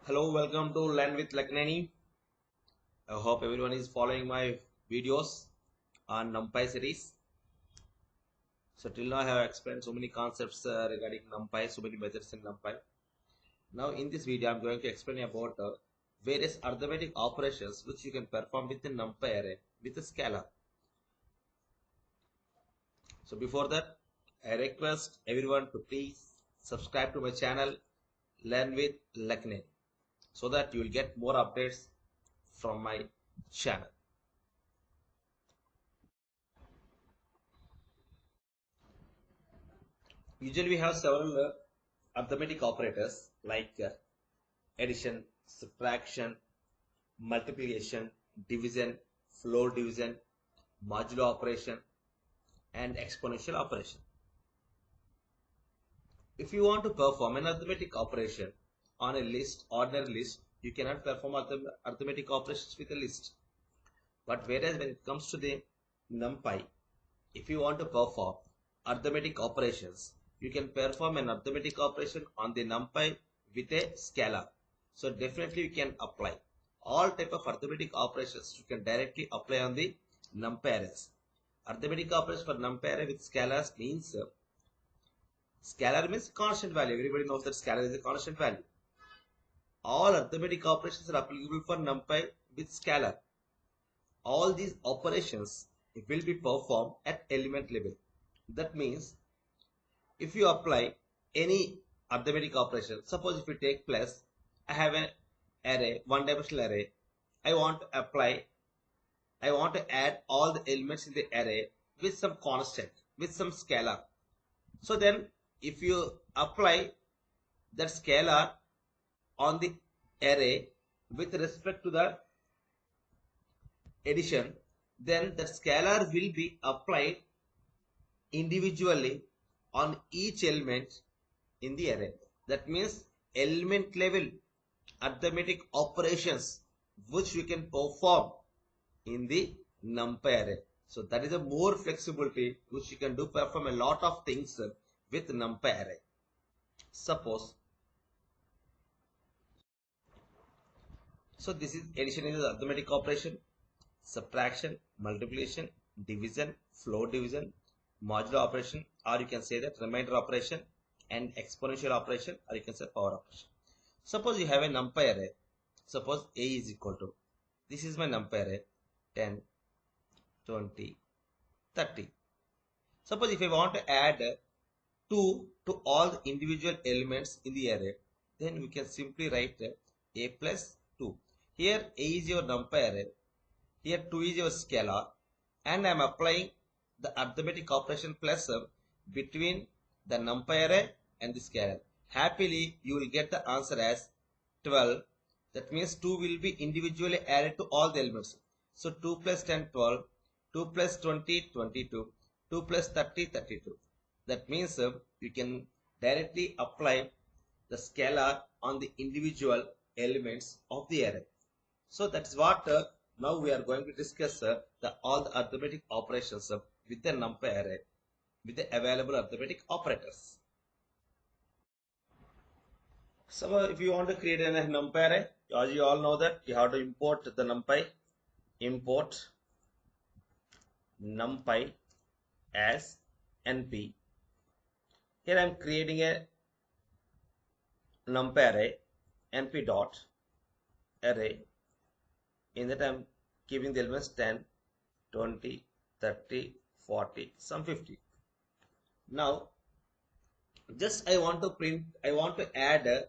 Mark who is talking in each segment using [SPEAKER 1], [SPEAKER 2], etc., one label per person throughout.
[SPEAKER 1] Hello, welcome to Learn with Lakineni. I hope everyone is following my videos on Numpy series. So till now I have explained so many concepts regarding Numpy, so many methods in Numpy. Now in this video I am going to explain about various arithmetic operations which you can perform with the Numpy array with a scalar. So before that, I request everyone to please subscribe to my channel Learn with Lakineni so that you will get more updates from my channel. Usually we have several arithmetic operators like addition, subtraction, multiplication, division, floor division, modulo operation, and exponential operation. If you want to perform an arithmetic operation on a list, ordinary list, you cannot perform arithmetic operations with a list. But whereas when it comes to the NumPy, if you want to perform arithmetic operations, you can perform an arithmetic operation on the NumPy with a scalar. So definitely you can apply all type of arithmetic operations. You can directly apply on the NumPy arrays. Arithmetic operations for NumPy array with scalars means scalar means constant value. Everybody knows that scalar is a constant value. All arithmetic operations are applicable for NumPy with scalar. All these operations will be performed at element level. That means if you apply any arithmetic operation, suppose if you take plus, I have an array, one-dimensional array. I want to add all the elements in the array with some constant, with some scalar. So then if you apply that scalar on the array with respect to the addition, then the scalar will be applied individually on each element in the array. That means element level arithmetic operations which we can perform in the NumPy array. So that is a more flexibility which you can do, perform a lot of things with NumPy array. Suppose, so this is addition is arithmetic operation, subtraction, multiplication, division, floor division, modulo operation, or you can say that remainder operation and exponential operation, or you can say power operation. Suppose you have a NumPy array. Suppose A is equal to, this is my NumPy array, 10, 20, 30. Suppose if I want to add 2 to all the individual elements in the array, then we can simply write A plus 2. Here A is your NumPy array, here 2 is your scalar, and I am applying the arithmetic operation plus between the NumPy array and the scalar. Happily, you will get the answer as 12. That means 2 will be individually added to all the elements. So 2 plus 10, 12, 2 plus 20, 22, 2 plus 30, 32. That means you can directly apply the scalar on the individual elements of the array. So that's what now we are going to discuss all the arithmetic operations with the NumPy array with the available arithmetic operators. So if you want to create a NumPy array, as you all know that you have to import the NumPy, import NumPy as NP. Here I am creating a NumPy array, NP dot array. In that I am giving the elements 10, 20, 30, 40, some 50. Now, just I want to add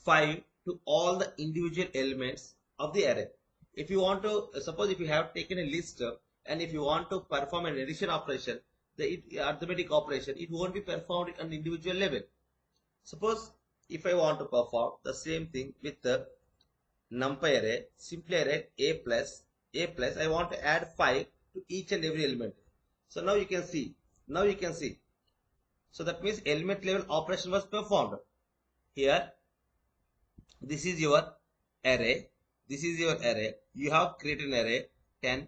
[SPEAKER 1] 5 to all the individual elements of the array. If you want to, suppose if you have taken a list and if you want to perform an addition operation, the arithmetic operation, it won't be performed at an individual level. Suppose if I want to perform the same thing with the NumPy array, simply array A plus, I want to add 5 to each and every element. So now you can see, so that means element level operation was performed. Here, this is your array, you have created an array 10,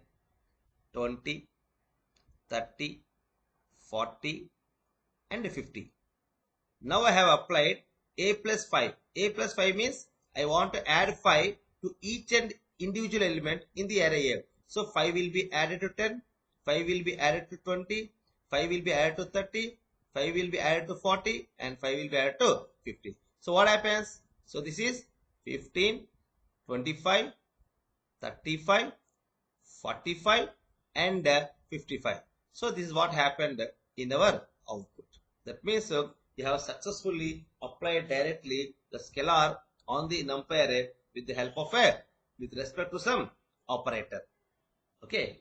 [SPEAKER 1] 20, 30, 40 and 50. Now I have applied A plus 5. A plus 5 means I want to add 5 to each and individual element in the array A. So 5 will be added to 10, 5 will be added to 20, 5 will be added to 30, 5 will be added to 40, and 5 will be added to 50. So what happens? So this is 15, 25, 35, 45, and 55. So this is what happened in our output. That means you have successfully applied directly the scalar on the numpy array with the help of with respect to some operator. Okay.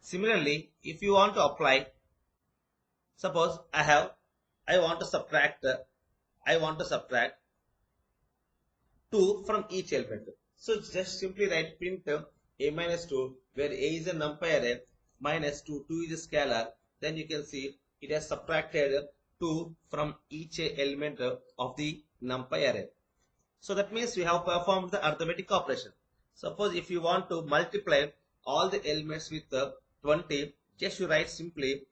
[SPEAKER 1] Similarly, if you want to apply, suppose I want to subtract 2 from each element. So just simply write print a minus 2, where a is a numpy array, minus 2 is a scalar. Then you can see it has subtracted 2 from each element of the numpy array. So that means we have performed the arithmetic operation. Suppose if you want to multiply all the elements with 20, just you write simply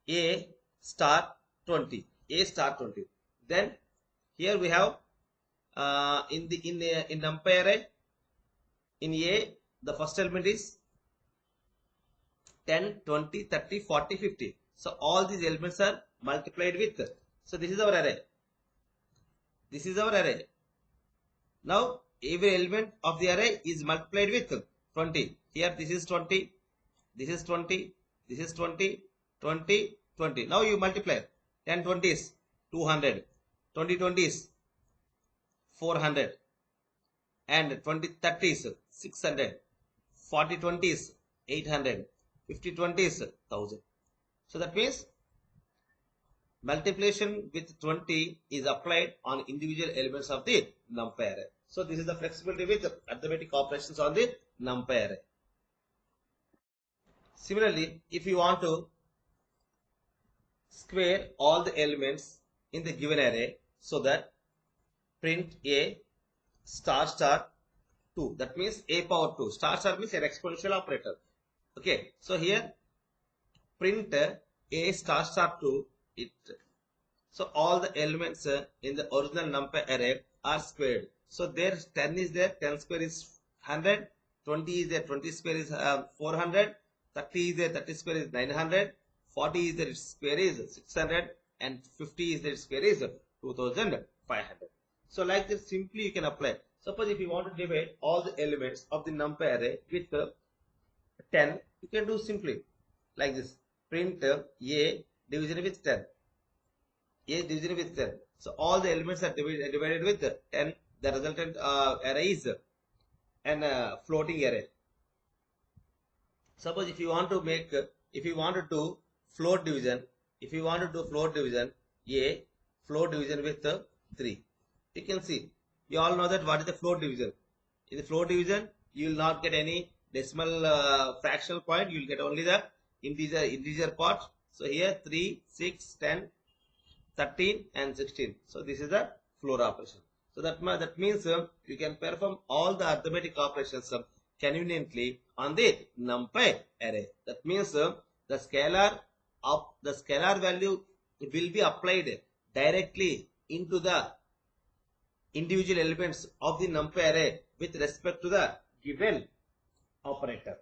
[SPEAKER 1] a star 20, a star 20. Then here we have in numpy array, in A, the first element is 10, 20, 30, 40, 50. So all these elements are multiplied with. So this is our array. This is our array. Now every element of the array is multiplied with 20. Here this is 20, this is 20, this is 20, 20, 20. Now you multiply. 10 20 is 200, 20 20 is 400, and 20 30 is 600, 40 20 is 800, 50 20 is 1000. So that means multiplication with 20 is applied on individual elements of the numpy array. So this is the flexibility with arithmetic operations on the numpy array. Similarly, if you want to square all the elements in the given array, so that print a star star 2, that means a power 2. Star star means an exponential operator. Okay, so here print a star star 2, so all the elements in the original numpy array are squared. So there 10 is there, 10 square is 100, 20 is there, 20 square is 400, 30 is there, 30 square is 900, 40 is there, its square is 600, and 50 is there, its square is 2500. So like this simply you can apply. Suppose if you want to divide all the elements of the numpy array with 10, you can do simply like this. Print a division with 10. A division with 10. So all the elements are divided with 10. The resultant array is an floating array. Suppose if you want to make, if you want to do float division, A float division with 3. You can see, you all know that what is the float division. In the float division, you will not get any decimal fractional point. You will get only the integer part. So here 3, 6, 10, 13 and 16. So this is the float operation. So that means you can perform all the arithmetic operations conveniently on the numpy array. That means the scalar value will be applied directly into the individual elements of the numpy array with respect to the given operator.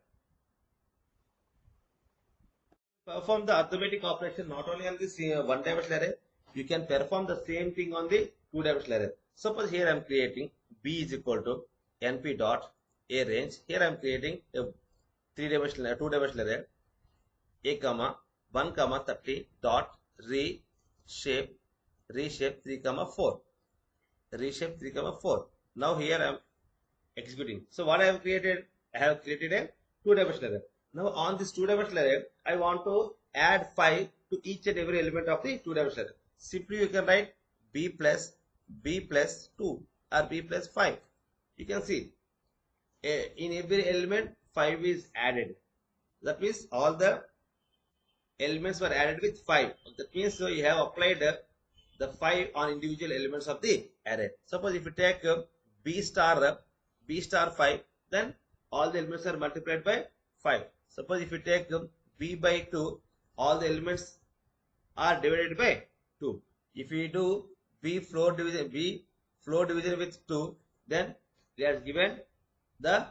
[SPEAKER 1] Perform the arithmetic operation not only on this one-dimensional array, you can perform the same thing on the two-dimensional array. Suppose here I am creating b is equal to np dot a range. Here I am creating a two-dimensional array a comma 1 comma 30 dot reshape 3 comma 4. Reshape 3 comma 4. Now here I am executing. So what I have created? I have created a two-dimensional array. Now on this two-dimensional array, I want to add 5 to each and every element of the two-dimensional array. Simply you can write b plus 2 or b plus 5. You can see in every element 5 is added. That means all the elements were added with 5. That means so you have applied the 5 on individual elements of the array. Suppose if you take b star 5, then all the elements are multiplied by 5. Suppose if you take b by 2, all the elements are divided by 2. If we do B floor division with 2, then we have given the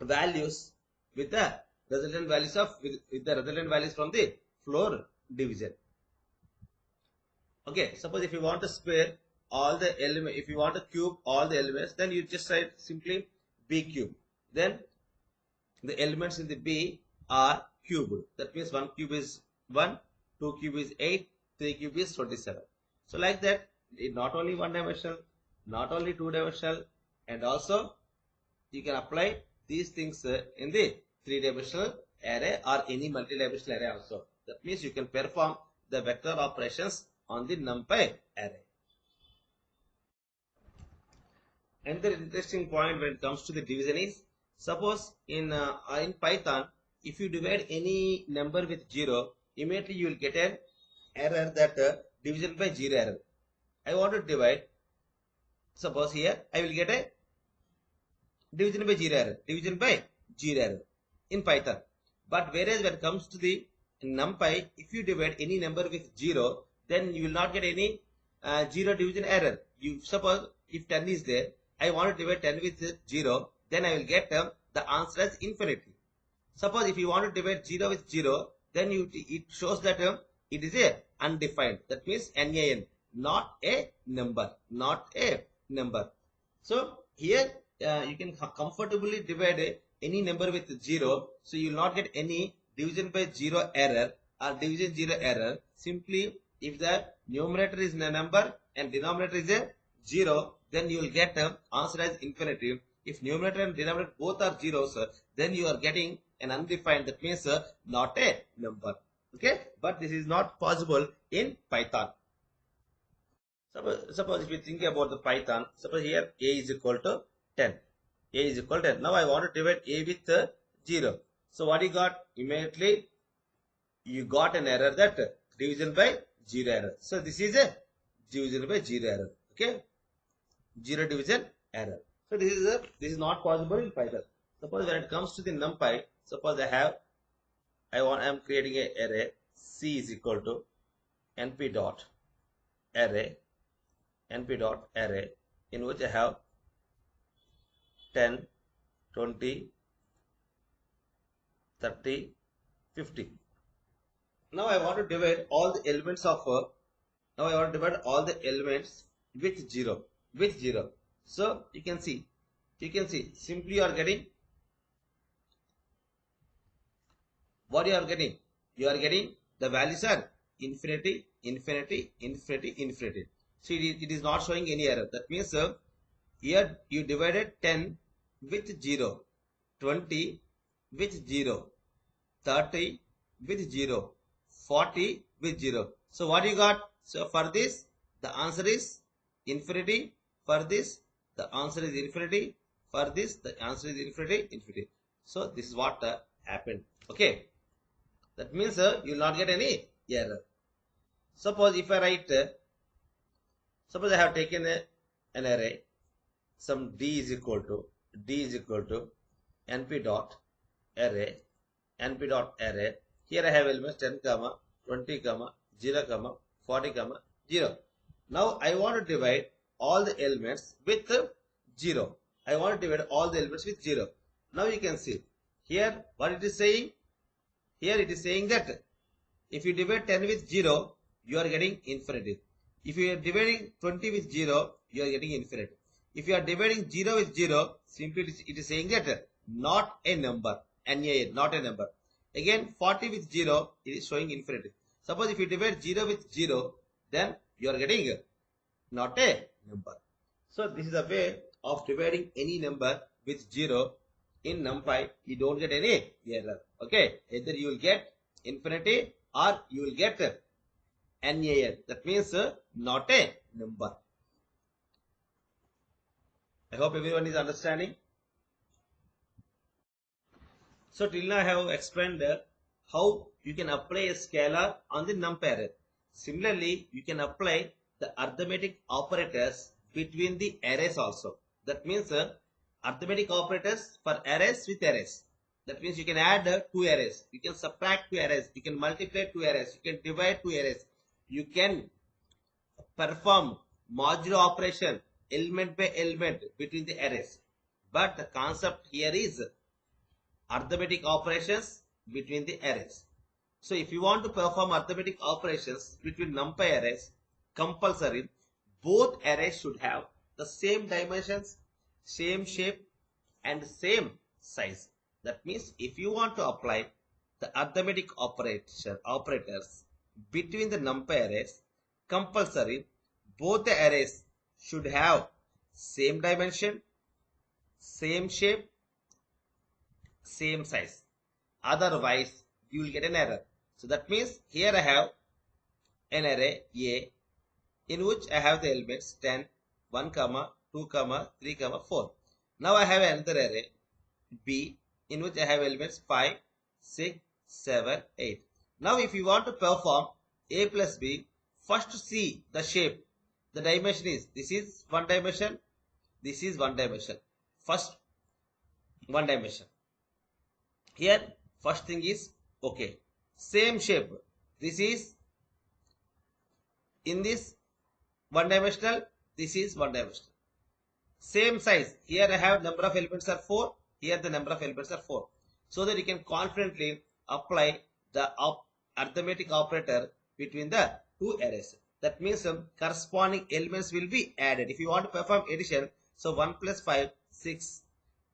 [SPEAKER 1] values with the resultant values with the resultant values from the floor division. Okay, suppose if you want to square all the elements, if you want to cube all the elements, then you just write simply B cube. Then the elements in the B are cubed. That means 1 cube is 1, 2 cube is 8, 3 cube is 27. So like that, not only one dimensional, not only two dimensional, and also you can apply these things in the three-dimensional array or any multi-dimensional array also. That means you can perform the vector operations on the NumPy array. Another interesting point when it comes to the division is, suppose in Python, if you divide any number with 0, immediately you will get an error that division by 0 error. I want to divide, suppose here I will get a division by 0 error, division by 0 error in Python. But whereas when it comes to the NumPy, if you divide any number with 0, then you will not get any 0 division error. You suppose if 10 is there, I want to divide 10 with 0, then I will get the answer as infinity. Suppose if you want to divide 0 with 0, then it shows that it is a undefined. That means NaN, not a number, not a number. So here you can comfortably divide any number with 0, so you will not get any division by 0 error or division 0 error. Simply if the numerator is a number and denominator is a 0, then you will get answer as infinity. If numerator and denominator both are zeros, then you are getting an undefined. That means not a number. Okay, but this is not possible in Python. Suppose if you think about the Python, suppose here a is equal to 10. A is equal to 10. Now I want to divide a with 0. So what you got? Immediately you got an error, that division by 0 error. So this is a division by 0 error. Okay, 0 division error. So this is not possible in Python. Suppose when it comes to the NumPy, suppose I am creating an array. C is equal to np dot array in which I have 10, 20, 30, 50. Now I want to divide all the elements with 0. So you can see simply you are getting what you are getting. You are getting the values are infinity. So it is not showing any error. That means here you divided 10 with 0, 20 with 0, 30 with 0, 40 with 0. So what you got? So for this the answer is infinity. For this the answer is infinity. For this the answer is infinity. So this is what happened. Okay, that means you will not get any error. Suppose if I write, suppose I have taken an array, some d is equal to np dot array. Here I have elements 10, 20, 0, 40, 0. Now I want to divide all the elements with 0. Now you can see here what it is saying. Here it is saying that if you divide 10 with 0, you are getting infinity. If you are dividing 20 with 0, you are getting infinity. If you are dividing 0 with 0, simply it is saying that not a number. NaN, not a number. Again 40 with 0, it is showing infinity. Suppose if you divide 0 with 0, then you are getting not a number. So this is a way of dividing any number with 0 in NumPy. You don't get any error. Okay, either you will get infinity or you will get NaN. That means not a number. I hope everyone is understanding. So till now I have explained how you can apply a scalar on the NumPy array. Similarly, you can apply the arithmetic operators between the arrays also. That means arithmetic operators for arrays with arrays. That means you can add 2 arrays, you can subtract 2 arrays, you can multiply 2 arrays, you can divide 2 arrays, you can perform modulo operation element by element between the arrays. But the concept here is arithmetic operations between the arrays. So if you want to perform arithmetic operations between NumPy arrays, compulsory both arrays should have the same dimensions, same shape and same size. That means if you want to apply the arithmetic operators between the NumPy arrays, compulsory both the arrays should have same dimension, same shape, same size. Otherwise, you will get an error. So that means here I have an array A in which I have the elements 10, 1, 2, 3, 4. Now I have another array B in which I have elements 5, 6, 7, 8. Now if you want to perform A plus B, first see the shape. The dimension is, this is one dimension, this is one dimension. First one dimension. Here first thing is okay. Same shape. This is in this one dimensional, this is one dimensional. Same size. Here I have number of elements are 4. Here the number of elements are 4. So that you can confidently apply the arithmetic operator between the two arrays. That means corresponding elements will be added. If you want to perform addition, so 1 plus 5, 6,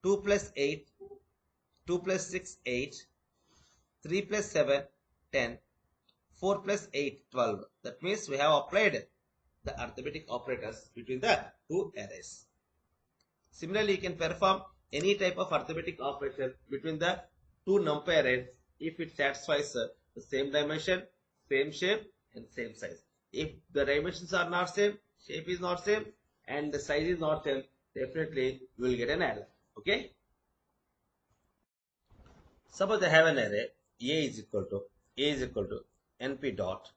[SPEAKER 1] 2 plus 8, 2 plus 6, 8, 3 plus 7, 10, 4 plus 8, 12. That means we have applied the arithmetic operators between the two arrays. Similarly, you can perform any type of arithmetic operation between the two NumPy arrays if it satisfies the same dimension, same shape and same size. If the dimensions are not same, shape is not same and the size is not same, definitely you will get an error. Okay. Suppose I have an array A is equal to NP dot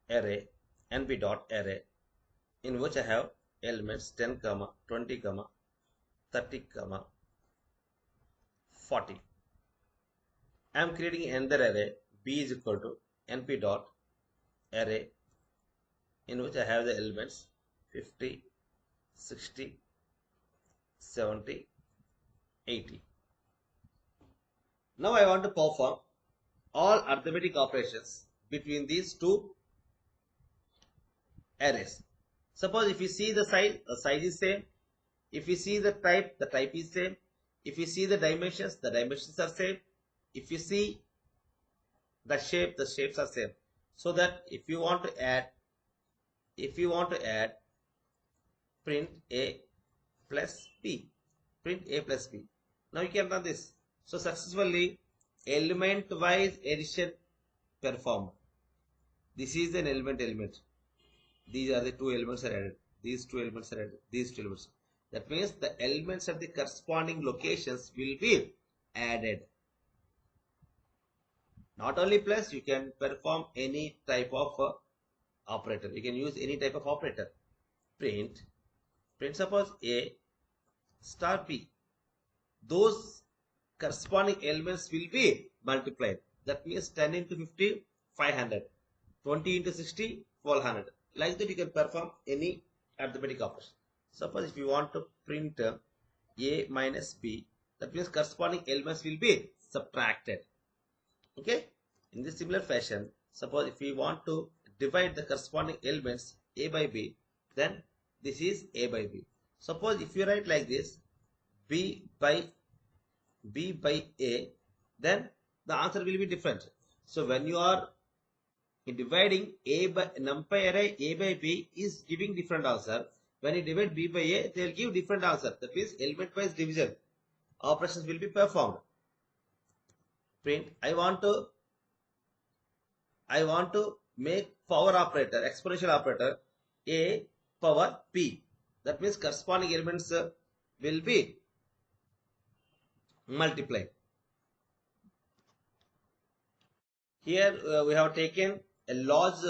[SPEAKER 1] array in which I have elements 10, 20, 30, 40. I am creating another array B is equal to NP dot array in which I have the elements 50, 60, 70, 80. Now I want to perform all arithmetic operations between these two arrays. Suppose if you see the size is same. If you see the type is same. If you see the dimensions are same. If you see the shapes are same. So that if you want to add print A plus B. Now you can run this. So successfully element wise addition performed. This is an element. These are the two elements are added. These two elements are added. These two elements. That means the elements at the corresponding locations will be added. Not only plus, you can perform any type of operator. You can use any type of operator. Print suppose A star B. Those corresponding elements will be multiplied. That means 10 into 50, 500. 20 into 60, 1200. Like that you can perform any arithmetic operation. Suppose if you want to print A minus B, that means corresponding elements will be subtracted. Okay. In this similar fashion, suppose if we want to divide the corresponding elements A by B, then this is A by B. Suppose if you write like this, B by A, then the answer will be different. So when you are dividing A by NumPy array A by B is giving different answer. When you divide B by A, they will give different answer. That means element wise division operations will be performed. Print I want to make power operator, exponential operator A power P. That means corresponding elements will be multiplied. Here we have taken a large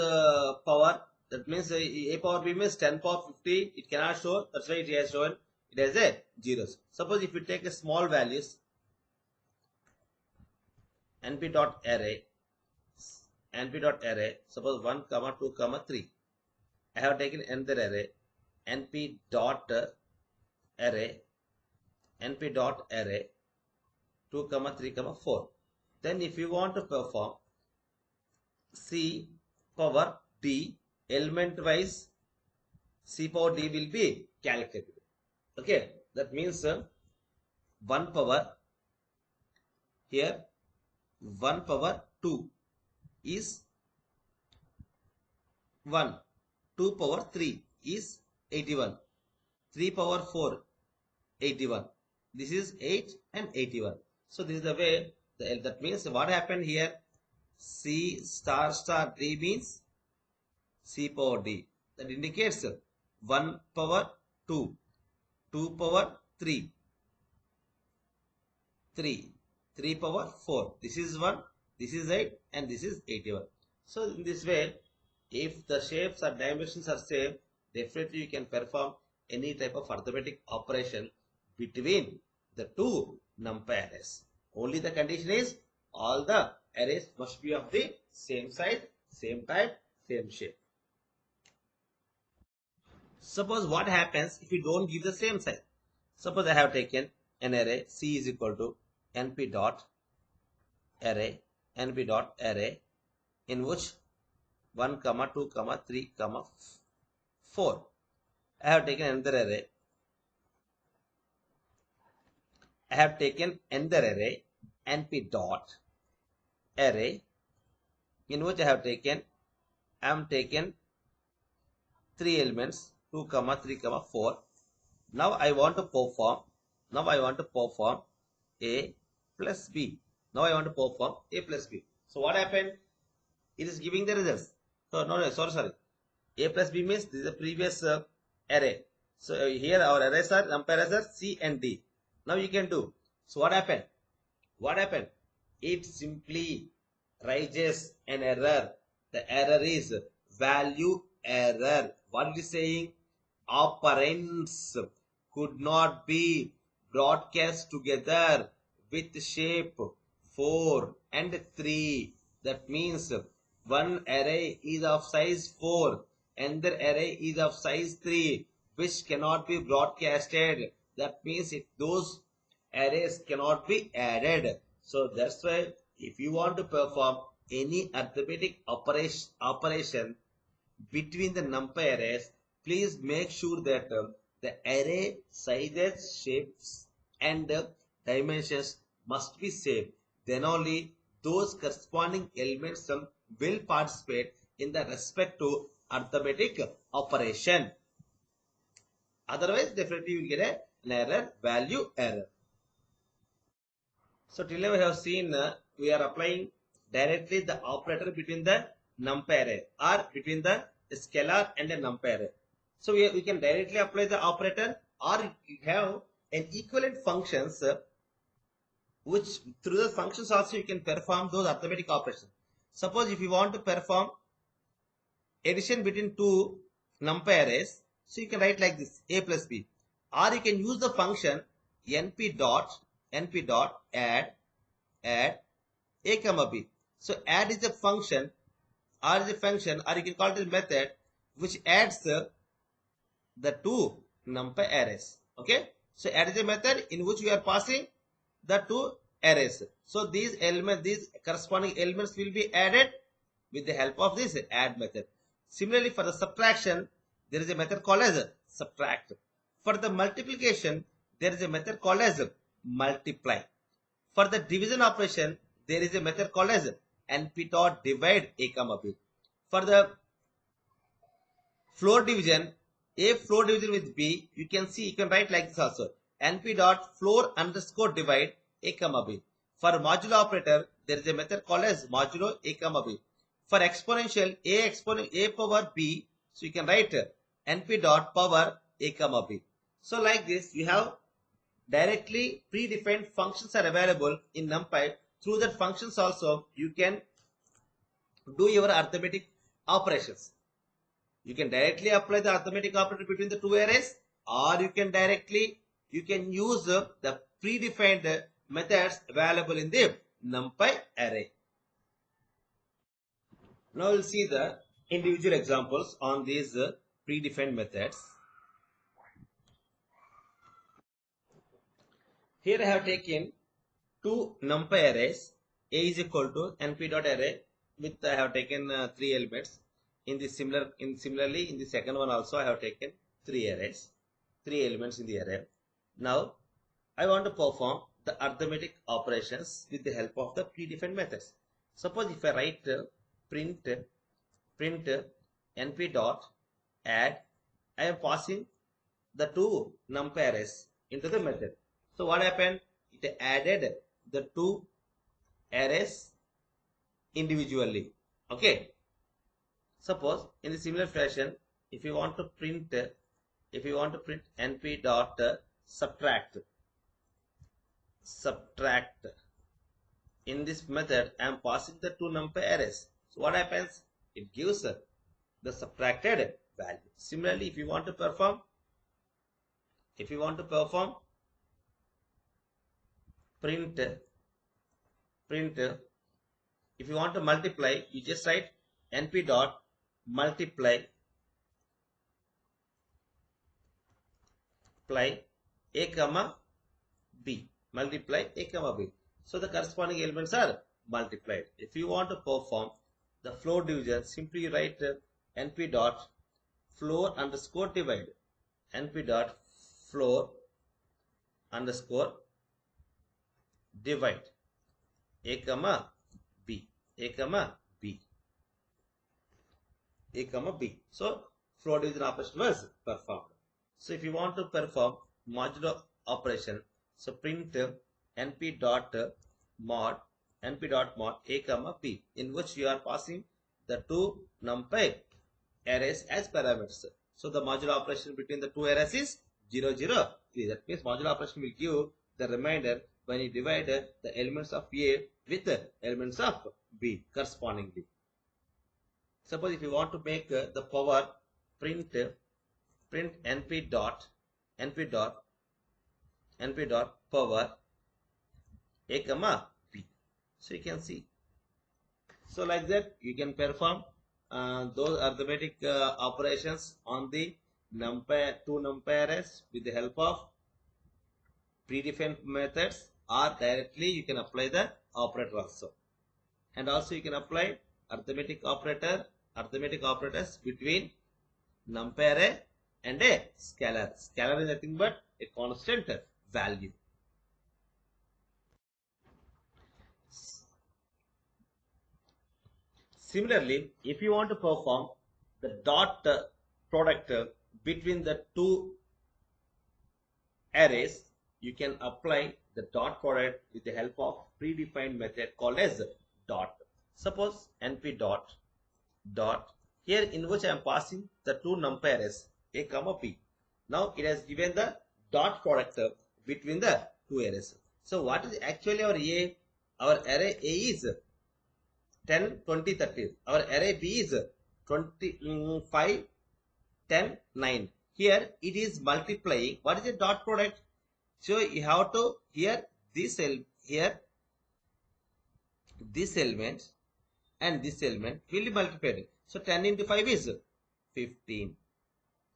[SPEAKER 1] power. That means A power B means 10 power 50. It cannot show. That's why it has shown it has a zeros. Suppose if you take a small values, np dot array. Suppose 1, 2, 3. I have taken another array, np dot array, 2, 3, 4. Then if you want to perform C power D element wise, C power D will be calculated. Okay, that means 1 power here, 1 power 2 is 1, 2 power 3 is 81, 3 power 4 81. This is 8 and 81. So this is the way, that means what happened here, C star star D means C power D. That indicates 1 power 2, 2 power 3, 3 power 4. This is 1, this is 8 and this is 81. So in this way, if the shapes or dimensions are same, definitely you can perform any type of arithmetic operation between the two NumPy arrays. Only the condition is all the arrays must be of the same size, same type, same shape. Suppose what happens if you don't give the same size? Suppose I have taken an array C is equal to np dot array in which 1, 2, 3, 4. I have taken another array. I have taken another array np dot array in which I am taken 3 elements 2, 3, 4. Now I want to perform A plus B. So what happened? It is giving the results. So sorry. A plus B means this is the previous array. So here our arrays are NumPy arrays are C and D. Now you can do. So what happened? It simply raises an error. The error is value error. What it is saying? Operands could not be broadcast together with shape 4 and 3. That means one array is of size 4, another array is of size 3, which cannot be broadcasted. That means those arrays cannot be added. So that's why if you want to perform any arithmetic operation between the NumPy arrays, please make sure that the array sizes, shapes and dimensions must be same. Then only those corresponding elements will participate in the respective arithmetic operation. Otherwise, definitely you will get an error, value error. So till now we have seen we are applying directly the operator between the NumPy array or between the scalar and a NumPy array. So we can directly apply the operator, or you have an equivalent functions which through the functions also you can perform those arithmetic operations. Suppose if you want to perform addition between two NumPy arrays, so you can write like this, A plus B, or you can use the function np dot add A comma B. So add is a function or you can call it a method which adds the two NumPy arrays. Okay, so add is a method in which we are passing the two arrays. So these corresponding elements will be added with the help of this add method. Similarly, for the subtraction, there is a method called as subtract. For the multiplication, there is a method called as multiply. For the division operation, there is a method called as np dot divide A comma B. For the floor division, floor division with B, you can write like this also, np dot floor underscore divide A comma B. For modulo operator, there is a method called as modulo A comma B. For exponential, A power B, so you can write np dot power A comma B. So like this, you have directly predefined functions are available in NumPy. Through that functions also, you can do your arithmetic operations. You can directly apply the arithmetic operator between the two arrays, or you can use the predefined methods available in the NumPy array. Now we'll see the individual examples on these predefined methods. Here I have taken two numpy arrays. A is equal to np dot array with I have taken three elements. Similarly in the second one also I have taken three elements in the array. Now I want to perform the arithmetic operations with the help of the predefined methods. Suppose if I write print np dot add, I am passing the two numpy arrays into the method. So what happened? It added the two arrays individually. Okay. Suppose in the similar fashion, if you want to print np dot subtract. In this method, I am passing the two numpy arrays. So what happens? It gives the subtracted value. Similarly, if you want to perform print, if you want to multiply, you just write np dot multiply a comma b. Multiply a comma b. So the corresponding elements are multiplied. If you want to perform the floor division, simply write np dot floor underscore divide. np dot floor underscore divide a comma b. So floor division operation was performed. So if you want to perform modulo operation, so print np dot mod a comma b, in which you are passing the two numpy arrays as parameters. So the modulo operation between the two arrays is 0, 0, 3. That means modulo operation will give the remainder when you divide the elements of A with the elements of B correspondingly. Suppose if you want to make the power, print np dot power a comma b. So you can see. So like that you can perform those arithmetic operations on the two numpy arrays with the help of predefined methods, or directly you can apply the operator also. And also you can apply arithmetic operators between numpy array and a scalar. Scalar is nothing but a constant value. Similarly, if you want to perform the dot product between the two arrays, you can apply the dot product with the help of predefined method called as dot. Suppose np dot here, in which I am passing the two numpy arrays a comma b. Now it has given the dot product between the two arrays. So what is actually our A? Our array A is 10, 20, 30. Our array B is 25, 10, 9. Here it is multiplying. What is the dot product? So you have to this element and this element will be multiplied. So 10 into 5 is 15.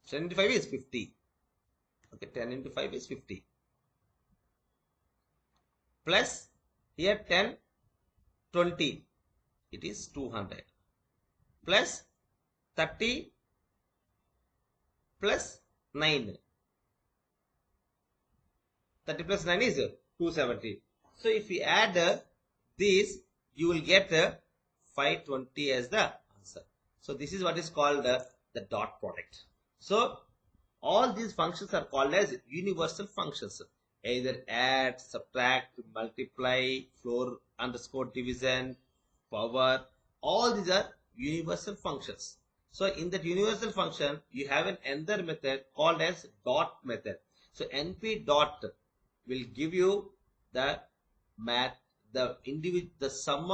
[SPEAKER 1] 10 into 5 is 50. Okay, 10 into 5 is 50. Plus here 10, 20. It is 200. Plus 30 plus 9. 30 plus 9 is 270. So if we add this, you will get 520 as the answer. So this is what is called the dot product. So all these functions are called as universal functions. Either add, subtract, multiply, floor underscore division, power. All these are universal functions. So in that universal function, you have another method called as dot method. So np dot will give you the sum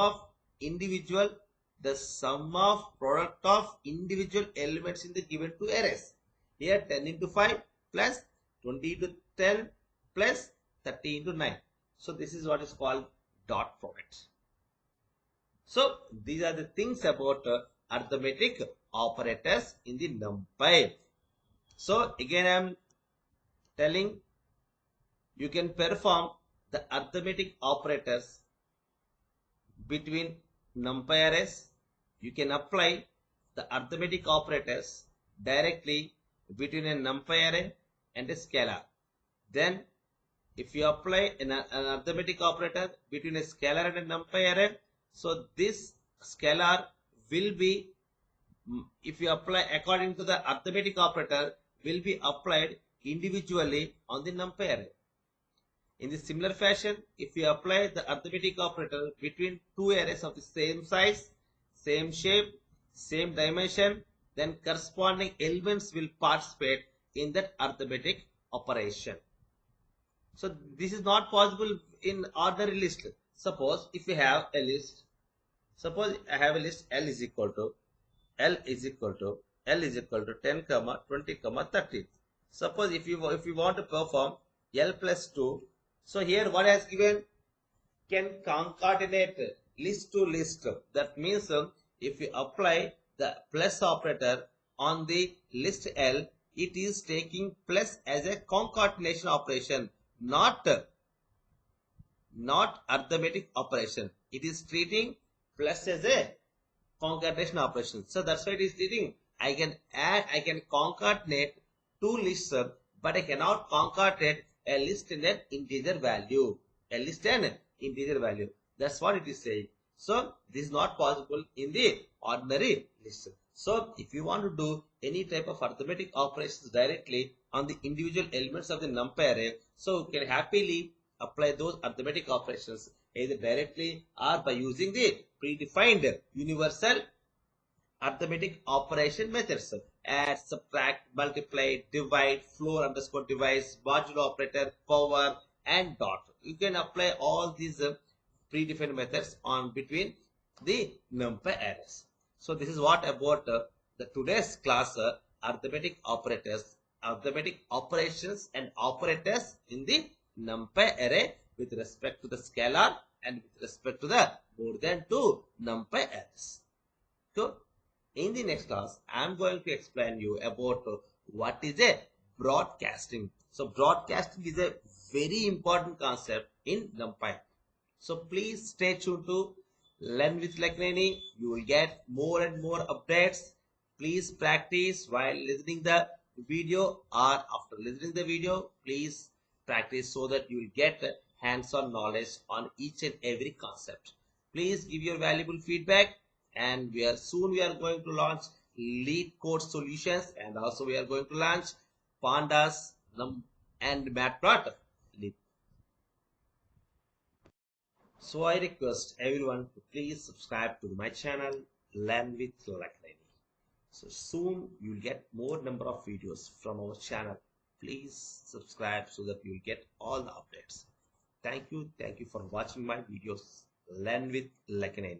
[SPEAKER 1] of product of individual elements in the given two arrays. Here 10 into 5 plus 20 into 10 plus 30 into 9. So this is what is called dot product. So these are the things about arithmetic operators in the NumPy. So again I am telling you can perform the arithmetic operators between numpy arrays. You can apply the arithmetic operators directly between a numpy array and a scalar. Then if you apply an arithmetic operator between a scalar and a numpy array, so this scalar will be, if you apply according to the arithmetic operator, will be applied individually on the numpy array. In the similar fashion, if you apply the arithmetic operator between two arrays of the same size, same shape, same dimension, then corresponding elements will participate in that arithmetic operation. So this is not possible in ordinary list. Suppose if you have a list, suppose I have a list L is equal to 10, 20, 30. Suppose if you want to perform L plus 2, so here what has given, can concatenate list to list. That means if you apply the plus operator on the list L, it is taking plus as a concatenation operation, not arithmetic operation. It is treating plus as a concatenation operation. So that's why it is treating. I can concatenate two lists, but I cannot concatenate a list and an integer value. A list and integer value. That's what it is saying. So this is not possible in the ordinary list. So if you want to do any type of arithmetic operations directly on the individual elements of the numpy array, so you can happily apply those arithmetic operations either directly or by using the predefined universal arithmetic operation methods: add, subtract, multiply, divide, floor underscore device, modulo operator, power, and dot. You can apply all these predefined methods on between the numpy arrays. So this is what about the today's class, arithmetic operators, arithmetic operations and operators in the numpy array with respect to the scalar and with respect to the more than two numpy arrays. So in the next class, I am going to explain you about what is a broadcasting. So broadcasting is a very important concept in NumPy. So please stay tuned to Learn with Lakineni. You will get more and more updates. Please practice while listening the video, or after listening the video, please practice so that you will get hands-on knowledge on each and every concept. Please give your valuable feedback, and we are going to launch lead code solutions, and also we are going to launch pandas and matplotlib. So I request everyone to please subscribe to my channel Learn with Lakineni. So soon you will get more number of videos from our channel. Please subscribe so that you will get all the updates. Thank you for watching my videos. Learn with Lakineni.